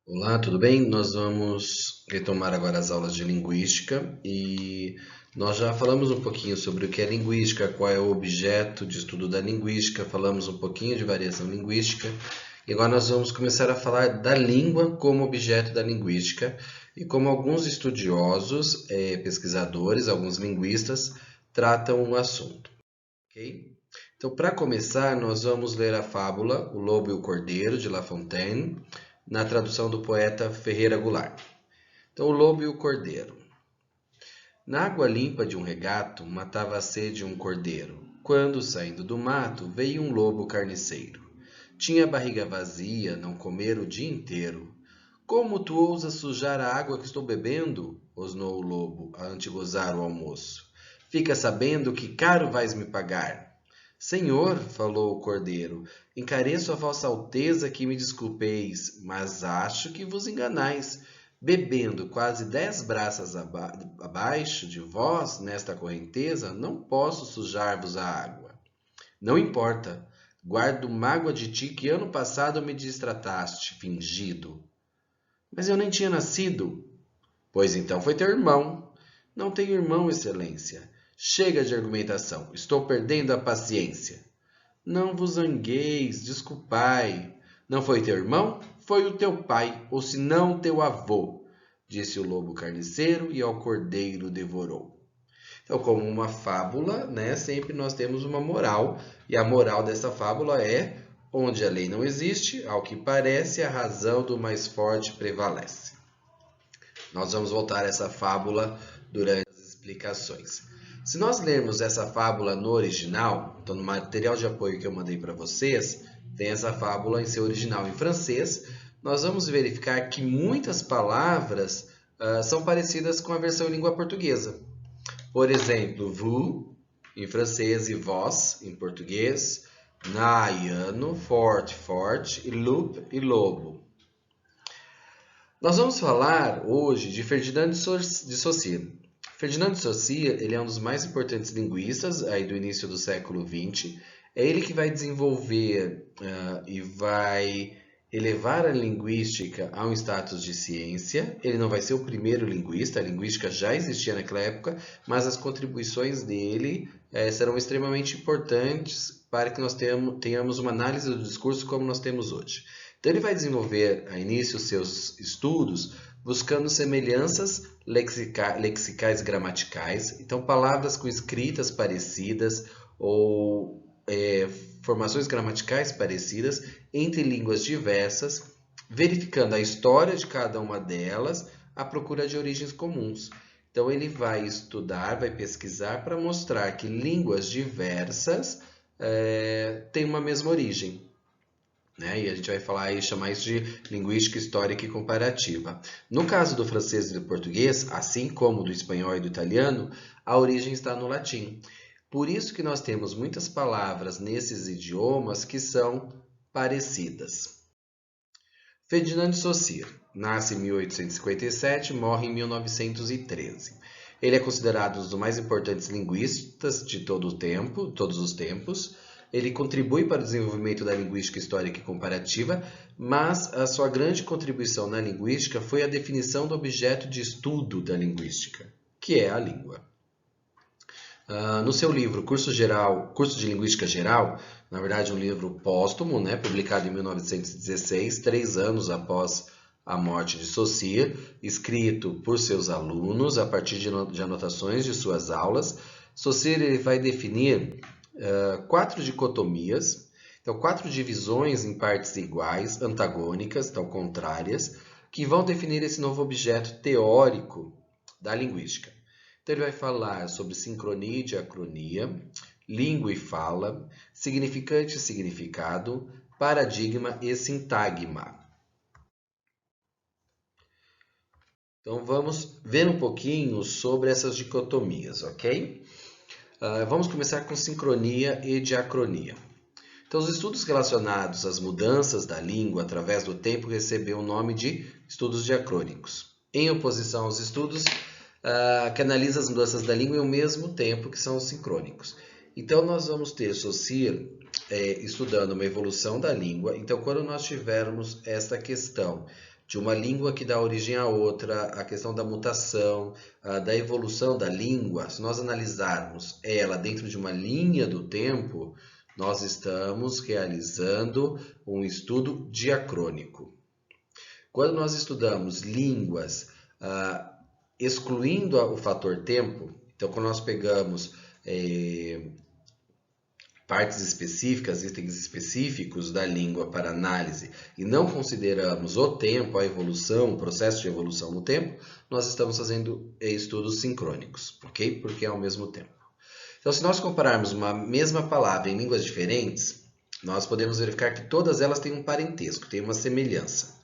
Olá, tudo bem? Nós vamos retomar agora as aulas de linguística e nós já falamos um pouquinho sobre o que é linguística, qual é o objeto de estudo da linguística, falamos um pouquinho de variação linguística e agora nós vamos começar a falar da língua como objeto da linguística e como alguns estudiosos, pesquisadores, alguns linguistas tratam o assunto, ok? Então, para começar, nós vamos ler a fábula O Lobo e o Cordeiro, de La Fontaine, na tradução do poeta Ferreira Goulart. Então, o lobo e o cordeiro. Na água limpa de um regato, matava a sede um cordeiro, quando, saindo do mato, veio um lobo carniceiro. Tinha a barriga vazia, não comer o dia inteiro. Como tu ousas sujar a água que estou bebendo? Rosnou o lobo, a antegozar o almoço. Fica sabendo que caro vais me pagar. Senhor, falou o cordeiro, encareço a vossa alteza que me desculpeis, mas acho que vos enganais. Bebendo quase 10 braças abaixo de vós, nesta correnteza, não posso sujar-vos a água. Não importa, guardo mágoa de ti que ano passado me distrataste, fingido. Mas eu nem tinha nascido. Pois então foi teu irmão. Não tenho irmão, excelência. Chega de argumentação, estou perdendo a paciência. Não vos zangueis, desculpai. Não foi teu irmão? Foi o teu pai, ou se não teu avô, disse o lobo carniceiro e ao cordeiro devorou. Então, como uma fábula, né, sempre nós temos uma moral, e a moral dessa fábula é: onde a lei não existe, ao que parece, a razão do mais forte prevalece. Nós vamos voltar a essa fábula durante as explicações. Se nós lermos essa fábula no original, então no material de apoio que eu mandei para vocês, tem essa fábula em seu original em francês, nós vamos verificar que muitas palavras são parecidas com a versão em língua portuguesa. Por exemplo, vous em francês e vós em português, naiano, forte, forte, e loup e lobo. Nós vamos falar hoje de Ferdinand de Saussure. Ferdinand de Saussure, ele é um dos mais importantes linguistas aí do início do século XX. É ele que vai desenvolver e vai elevar a linguística a um status de ciência. Ele não vai ser o primeiro linguista, a linguística já existia naquela época, mas as contribuições dele serão extremamente importantes para que nós tenhamos uma análise do discurso como nós temos hoje. Então, ele vai desenvolver a início seus estudos buscando semelhanças lexicais e gramaticais, então palavras com escritas parecidas ou formações gramaticais parecidas entre línguas diversas, verificando a história de cada uma delas à procura de origens comuns. Então, ele vai estudar, vai pesquisar para mostrar que línguas diversas têm uma mesma origem. Né? E a gente vai falar e chamar isso de linguística histórica e comparativa. No caso do francês e do português, assim como do espanhol e do italiano, a origem está no latim. Por isso que nós temos muitas palavras nesses idiomas que são parecidas. Ferdinand de Saussure nasce em 1857 e morre em 1913. Ele é considerado um dos mais importantes linguistas de todos os tempos. Ele contribui para o desenvolvimento da linguística histórica e comparativa, mas a sua grande contribuição na linguística foi a definição do objeto de estudo da linguística, que é a língua. No seu livro Curso de Linguística Geral, na verdade um livro póstumo, né, publicado em 1916, 3 anos após a morte de Saussure, escrito por seus alunos a partir de anotações de suas aulas, Saussure vai definir 4 dicotomias, então 4 divisões em partes iguais, antagônicas, então contrárias, que vão definir esse novo objeto teórico da linguística. Então ele vai falar sobre sincronia e diacronia, língua e fala, significante e significado, paradigma e sintagma. Então vamos ver um pouquinho sobre essas dicotomias, ok? Vamos começar com sincronia e diacronia. Então, os estudos relacionados às mudanças da língua através do tempo receberam o nome de estudos diacrônicos, em oposição aos estudos que analisam as mudanças da língua ao mesmo tempo, que são os sincrônicos. Então, nós vamos ter Saussure estudando uma evolução da língua. Então, quando nós tivermos esta questão de uma língua que dá origem a outra, a questão da mutação, da evolução da língua, se nós analisarmos ela dentro de uma linha do tempo, nós estamos realizando um estudo diacrônico. Quando nós estudamos línguas excluindo o fator tempo, então quando nós pegamos partes específicas, itens específicos da língua para análise e não consideramos o tempo, a evolução, o processo de evolução no tempo, nós estamos fazendo estudos sincrônicos, ok? Porque é ao mesmo tempo. Então, se nós compararmos uma mesma palavra em línguas diferentes, nós podemos verificar que todas elas têm um parentesco, têm uma semelhança.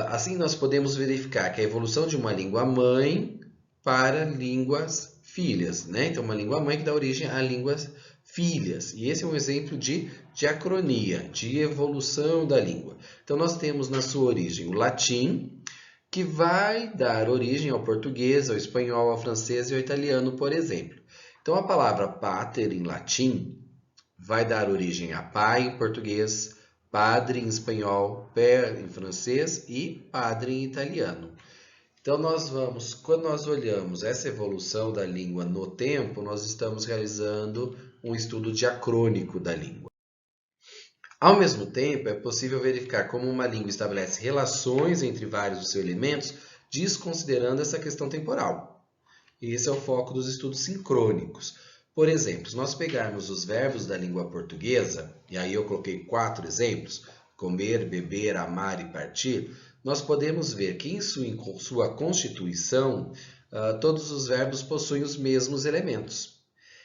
Assim, nós podemos verificar que a evolução de uma língua mãe para línguas filhas, né? Então, uma língua mãe que dá origem a línguas filhas. E esse é um exemplo de diacronia, de evolução da língua. Então, nós temos na sua origem o latim, que vai dar origem ao português, ao espanhol, ao francês e ao italiano, por exemplo. Então, a palavra pater em latim vai dar origem a pai em português, padre em espanhol, père em francês e padre em italiano. Então, quando nós olhamos essa evolução da língua no tempo, nós estamos realizando um estudo diacrônico da língua. Ao mesmo tempo, é possível verificar como uma língua estabelece relações entre vários dos seus elementos, desconsiderando essa questão temporal. E esse é o foco dos estudos sincrônicos. Por exemplo, se nós pegarmos os verbos da língua portuguesa, e aí eu coloquei 4 exemplos, comer, beber, amar e partir, nós podemos ver que em sua constituição, todos os verbos possuem os mesmos elementos.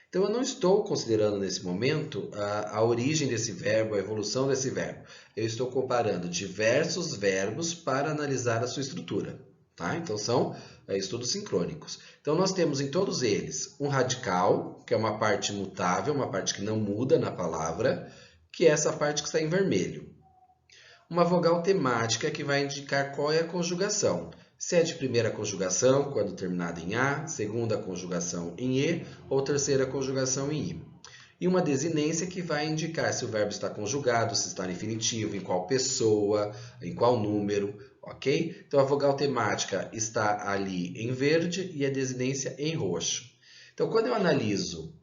Então, eu não estou considerando nesse momento a origem desse verbo, a evolução desse verbo. Eu estou comparando diversos verbos para analisar a sua estrutura. Tá? Então, são estudos sincrônicos. Então, nós temos em todos eles um radical, que é uma parte mutável, uma parte que não muda na palavra, que é essa parte que está em vermelho. Uma vogal temática que vai indicar qual é a conjugação. Se é de primeira conjugação, quando terminada em A, segunda conjugação em E, ou terceira conjugação em I. E uma desinência que vai indicar se o verbo está conjugado, se está no infinitivo, em qual pessoa, em qual número, ok? Então, a vogal temática está ali em verde e a desinência em roxo. Então, quando eu analiso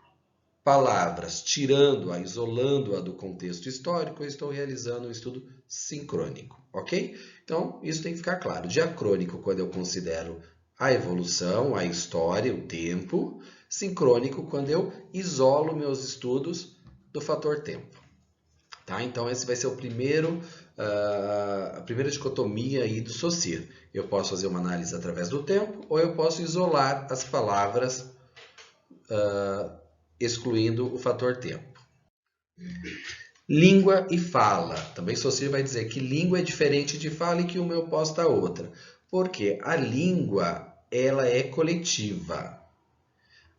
palavras, tirando-a, isolando-a do contexto histórico, eu estou realizando um estudo sincrônico, ok? Então, isso tem que ficar claro. Diacrônico, quando eu considero a evolução, a história, o tempo. Sincrônico, quando eu isolo meus estudos do fator tempo. Tá? Então, esse vai ser a primeira dicotomia aí do Saussure. Eu posso fazer uma análise através do tempo, ou eu posso isolar as palavras excluindo o fator tempo. Língua e fala. Também Saussure vai dizer que língua é diferente de fala e que uma é oposta à outra. Porque a língua, ela é coletiva.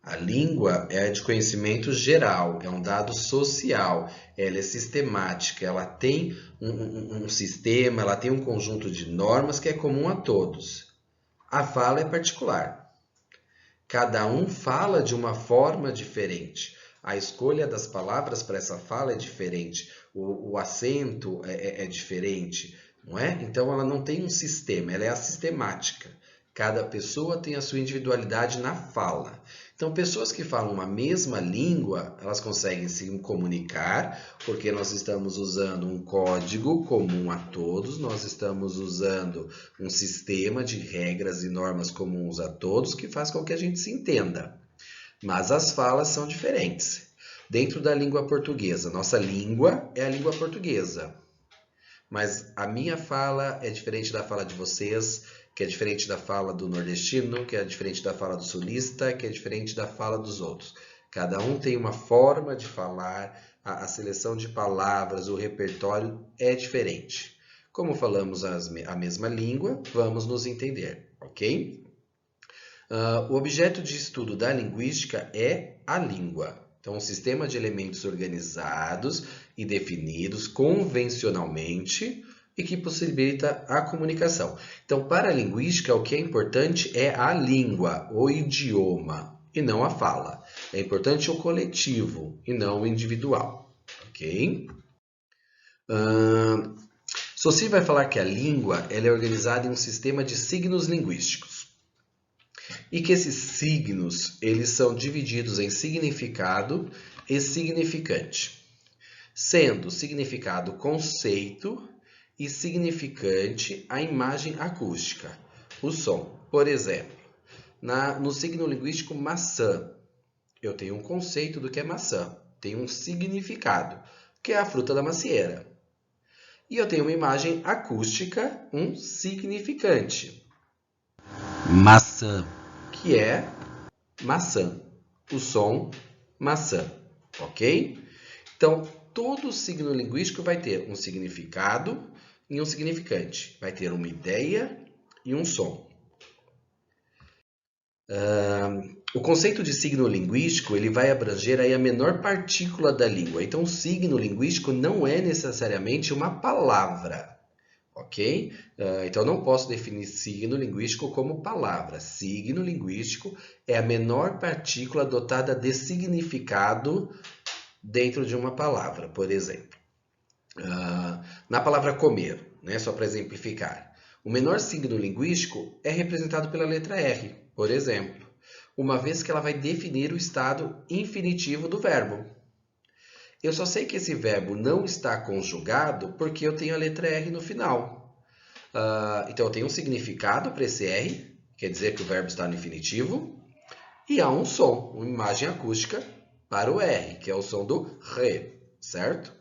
A língua é de conhecimento geral, é um dado social, ela é sistemática, ela tem um sistema, ela tem um conjunto de normas que é comum a todos. A fala é particular. Cada um fala de uma forma diferente. A escolha das palavras para essa fala é diferente. O acento é diferente, não é? Então, ela não tem um sistema, ela é assistemática. Cada pessoa tem a sua individualidade na fala. Então, pessoas que falam uma mesma língua, elas conseguem se comunicar, porque nós estamos usando um código comum a todos, nós estamos usando um sistema de regras e normas comuns a todos, que faz com que a gente se entenda. Mas as falas são diferentes. Dentro da língua portuguesa, nossa língua é a língua portuguesa. Mas a minha fala é diferente da fala de vocês, que é diferente da fala do nordestino, que é diferente da fala do sulista, que é diferente da fala dos outros. Cada um tem uma forma de falar, a seleção de palavras, o repertório é diferente. Como falamos a mesma língua, vamos nos entender, ok? O objeto de estudo da linguística é a língua. Então, um sistema de elementos organizados e definidos convencionalmente e que possibilita a comunicação. Então, para a linguística, o que é importante é a língua, o idioma, e não a fala. É importante o coletivo e não o individual, ok? Saussure vai falar que a língua ela é organizada em um sistema de signos linguísticos. E que esses signos eles são divididos em significado e significante, sendo significado conceito e significante a imagem acústica, o som. Por exemplo, no signo linguístico maçã, eu tenho um conceito do que é maçã, tenho um significado, que é a fruta da macieira. E eu tenho uma imagem acústica, um significante. Maçã, que é maçã. O som, maçã. Ok? Então, todo signo linguístico vai ter um significado e um significante. Vai ter uma ideia e um som. O conceito de signo linguístico ele vai abranger aí a menor partícula da língua. Então, o signo linguístico não é necessariamente uma palavra. Ok? Então, eu não posso definir signo linguístico como palavra. Signo linguístico é a menor partícula dotada de significado dentro de uma palavra, por exemplo. Na palavra comer, né, só para exemplificar, o menor signo linguístico é representado pela letra R, por exemplo, uma vez que ela vai definir o estado infinitivo do verbo. Eu só sei que esse verbo não está conjugado porque eu tenho a letra R no final. Então, eu tenho um significado para esse R, quer dizer que o verbo está no infinitivo, e há um som, uma imagem acústica para o R, que é o som do RE, certo?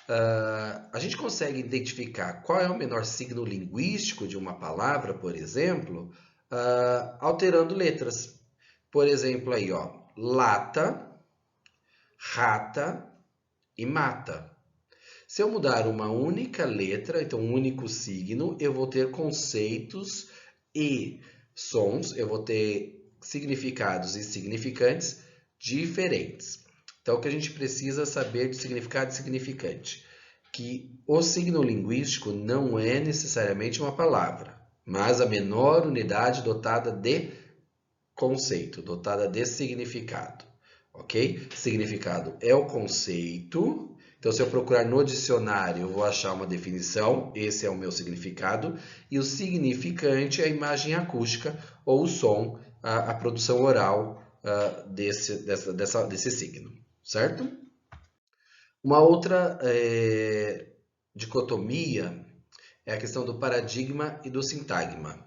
A gente consegue identificar qual é o menor signo linguístico de uma palavra, por exemplo, alterando letras. Por exemplo, aí, ó, lata, rata e mata. Se eu mudar uma única letra, então um único signo, eu vou ter conceitos e sons, eu vou ter significados e significantes diferentes. Então, o que a gente precisa saber de significado e significante? Que o signo linguístico não é necessariamente uma palavra, mas a menor unidade dotada de conceito, dotada de significado. Ok? Significado é o conceito. Então, se eu procurar no dicionário, eu vou achar uma definição, esse é o meu significado, e o significante é a imagem acústica ou o som, a produção oral desse signo, certo? Uma outra dicotomia é a questão do paradigma e do sintagma.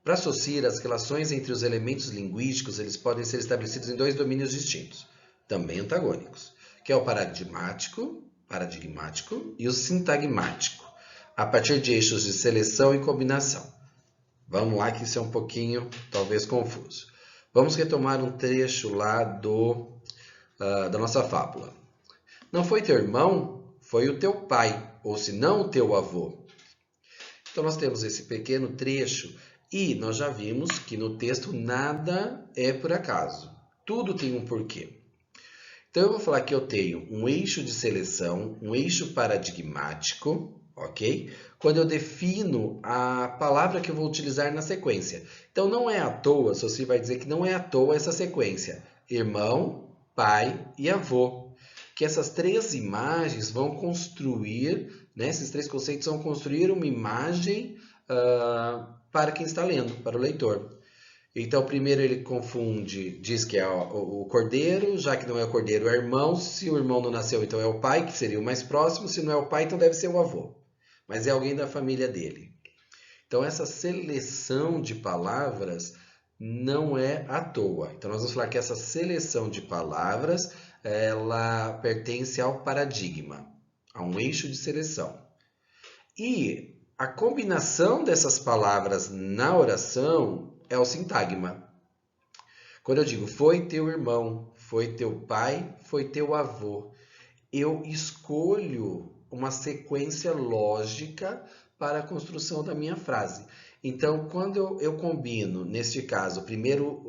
Para Saussure, as relações entre os elementos linguísticos eles podem ser estabelecidos em dois domínios distintos, também antagônicos, que é o paradigmático e o sintagmático, a partir de eixos de seleção e combinação. Vamos lá que isso é um pouquinho, talvez, confuso. Vamos retomar um trecho lá da nossa fábula. Não foi teu irmão, foi o teu pai, ou se não o teu avô. Então, nós temos esse pequeno trecho e nós já vimos que no texto nada é por acaso. Tudo tem um porquê. Então, eu vou falar que eu tenho um eixo de seleção, um eixo paradigmático, ok? Quando eu defino a palavra que eu vou utilizar na sequência. Então, não é à toa, Saussure vai dizer que não é à toa essa sequência. Irmão, pai e avô. Que essas três imagens vão construir, né, esses três conceitos vão construir uma imagem para quem está lendo, para o leitor. Então, primeiro ele confunde, diz que é o cordeiro, já que não é o cordeiro, é o irmão. Se o irmão não nasceu, então é o pai, que seria o mais próximo. Se não é o pai, então deve ser o avô. Mas é alguém da família dele. Então, essa seleção de palavras não é à toa. Então, nós vamos falar que essa seleção de palavras, ela pertence ao paradigma, a um eixo de seleção. E a combinação dessas palavras na oração é o sintagma. Quando eu digo foi teu irmão, foi teu pai, foi teu avô, eu escolho uma sequência lógica para a construção da minha frase. Então, quando eu combino, neste caso, primeiro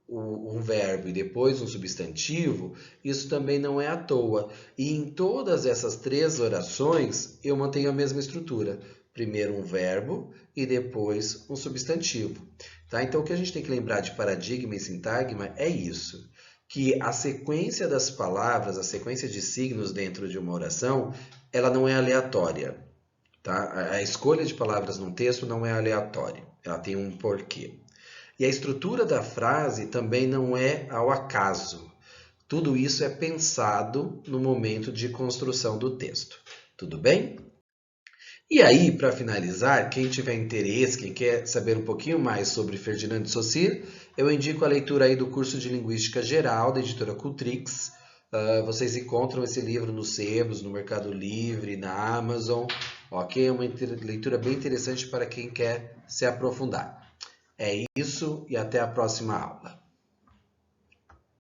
um verbo e depois um substantivo, isso também não é à toa. E em todas essas três orações, eu mantenho a mesma estrutura. Primeiro um verbo e depois um substantivo. Tá? Então, o que a gente tem que lembrar de paradigma e sintagma é isso, que a sequência das palavras, a sequência de signos dentro de uma oração, ela não é aleatória. tá? A escolha de palavras num texto não é aleatória, ela tem um porquê. E a estrutura da frase também não é ao acaso. Tudo isso é pensado no momento de construção do texto. Tudo bem? E aí, para finalizar, quem tiver interesse, quem quer saber um pouquinho mais sobre Ferdinand de Saussure, eu indico a leitura aí do curso de Linguística Geral da editora Cultrix. Vocês encontram esse livro nos sebos, no Mercado Livre, na Amazon. Ok? É uma leitura bem interessante para quem quer se aprofundar. É isso e até a próxima aula.